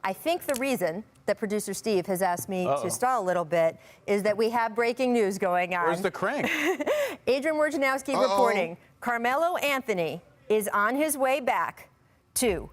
I think the reason that producer Steve has asked me to stall a little bit is that we have breaking news going on. Where's the crank? Adrian Wojnarowski reporting Carmelo Anthony is on his way back to,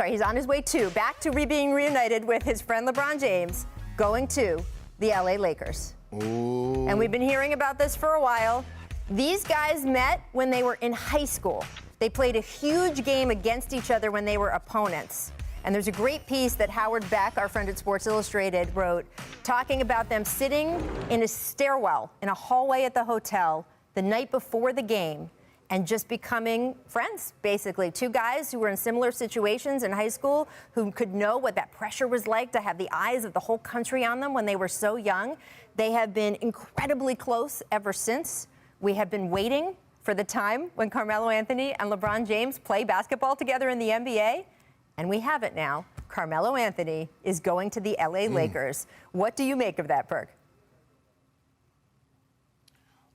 he's on his way back to being reunited with his friend LeBron James, going to the LA Lakers. Ooh. And we've been hearing about this for a while. These guys met when they were in high school. They played a huge game against each other when they were opponents. And there's a great piece that Howard Beck, our friend at Sports Illustrated, wrote talking about them sitting in a stairwell in a hallway at the hotel the night before the game and just becoming friends, basically. Two guys who were in similar situations in high school who could know what that pressure was like to have the eyes of the whole country on them when they were so young. They have been incredibly close ever since. We have been waiting for the time when Carmelo Anthony and LeBron James play basketball together in the NBA. And we have it now. Carmelo Anthony is going to the LA Lakers. What do you make of that, Perk?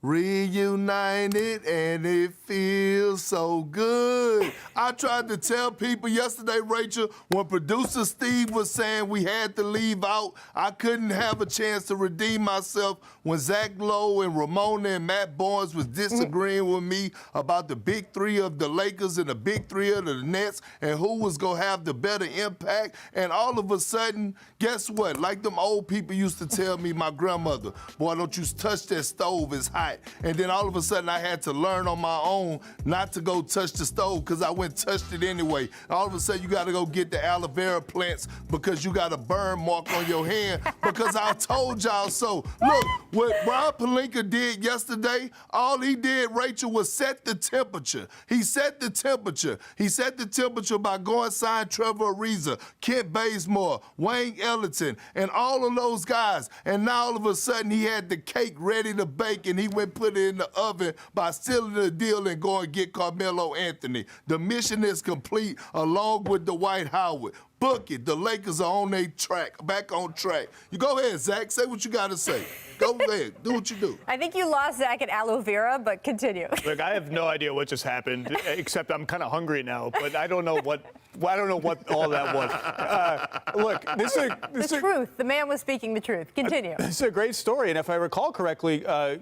Reunited and it feels so good. I tried to tell people yesterday, Rachel, when producer Steve was saying we had to leave out, I couldn't have a chance to redeem myself when Zach Lowe and Ramona and Matt Barnes was disagreeing with me about the big three of the Lakers and the big three of the Nets and who was going to have the better impact. And all of a sudden, guess what? Like them old people used to tell me, my grandmother, boy, don't you touch that stove, it's hot. And then all of a sudden I had to learn on my own not to go touch the stove because I went and touched it anyway. All of a sudden you got to go get the aloe vera plants because you got a burn mark on your hand because I told y'all so. Look, what Rob Pelinka did yesterday, all he did, Rachel, was set the temperature. He set the temperature. He set the temperature by going sign Trevor Ariza, Kent Bazemore, Wayne Ellington, and all of those guys. And now all of a sudden he had the cake ready to bake and he went put it in the oven by sealing the deal and going to get Carmelo Anthony. The mission is complete along with Dwight Howard. Book it. The Lakers are on their track, back on track. You go ahead, Zach. Say what you got to say. Go ahead. Do what you do. I think you lost Zach at aloe vera, but continue. Look, I have no idea what just happened, except I'm kind of hungry now, but I don't know what all that was. Look, this is the truth. The man was speaking the truth. Continue. This is a great story, and if I recall correctly,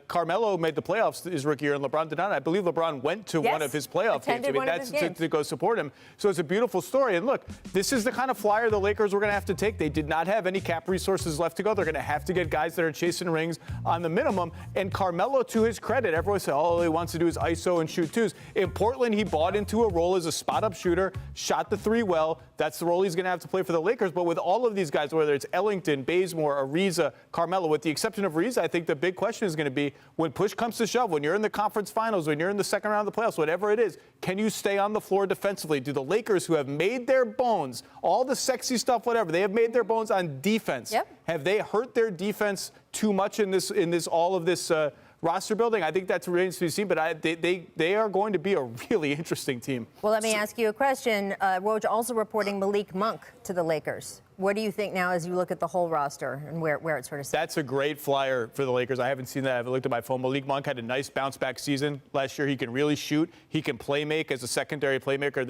Carmelo made the playoffs his rookie year, and LeBron did not. I believe LeBron went to one of his playoff games. I mean, that's to go support him. So it's a beautiful story. And look, this is the kind of flyer the Lakers were going to have to take. They did not have any cap resources left to go. They're going to have to get guys that are chasing rings on the minimum. And Carmelo, to his credit, everyone said, all he wants to do is ISO and shoot twos. In Portland, he bought into a role as a spot-up shooter, shot the three well. That's the role he's going to have to play for the Lakers. But with all of these guys, whether it's Ellington, Bazemore, Ariza, Carmelo, with the exception of Ariza, I think the big question is going to be when push comes to shove, when you're in the conference finals, when you're in the second round of the playoffs, whatever it is, can you stay on the floor defensively? Do the Lakers, who have made their bones, all the sexy stuff, whatever, they have made their bones on defense. Yep. Have they hurt their defense too much in all of this roster building? I think that remains to be seen, but they are going to be a really interesting team. Well, let me ask you a question. Woj also reporting Malik Monk to the Lakers. What do you think now as you look at the whole roster and where it sort of sits? That's a great flyer for the Lakers. I haven't seen that. I haven't looked at my phone. Malik Monk had a nice bounce-back season last year. He can really shoot. He can play-make as a secondary playmaker.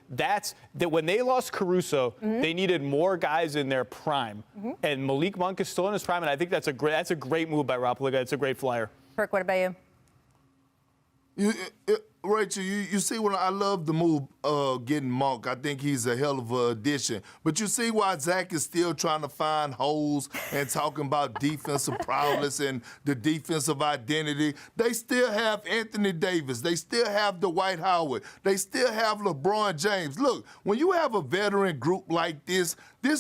That's when they lost Caruso, they needed more guys in their prime. And Malik Monk is still in his prime, and I think that's a great move by Rob Pelinka. It's a great flyer. Perk, what about you? Rachel, you see when I love the move getting Monk. I think he's a hell of an addition. But you see why Zach is still trying to find holes and talking about defensive prowess and the defensive identity. They still have Anthony Davis. They still have Dwight Howard. They still have LeBron James. Look, when you have a veteran group like this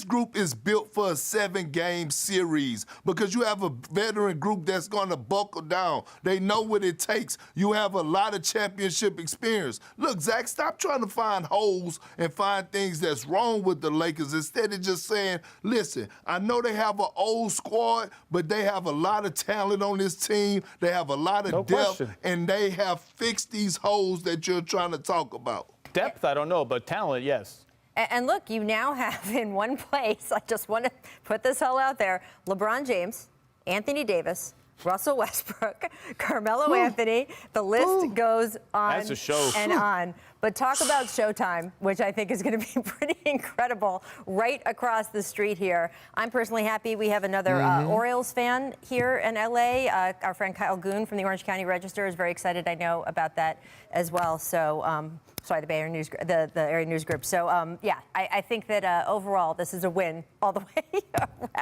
group is built for a 7-game series because you have a veteran group that's going to buckle down. They know what it takes. You have a lot of championship experience. Look, Zach, stop trying to find holes and find things that's wrong with the Lakers instead of just saying, listen, I know they have an old squad, but they have a lot of talent on this team. They have a lot of depth, and they have fixed these holes that you're trying to talk about. Depth, I don't know, but talent, yes. And look, you now have in one place, I just want to put this all out there, LeBron James, Anthony Davis, Russell Westbrook, Carmelo Anthony. The list goes on That's a show. and on. But talk about Showtime, which I think is going to be pretty incredible right across the street here. I'm personally happy we have another Orioles fan here in L.A. Our friend Kyle Goon from the Orange County Register is very excited, I know, about that as well. So, sorry, the Bay Area News, the Area News Group. So, yeah, I think that overall this is a win all the way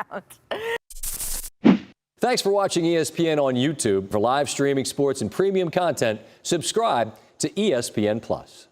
around. Thanks for watching ESPN on YouTube. For live streaming sports and premium content, subscribe to ESPN+.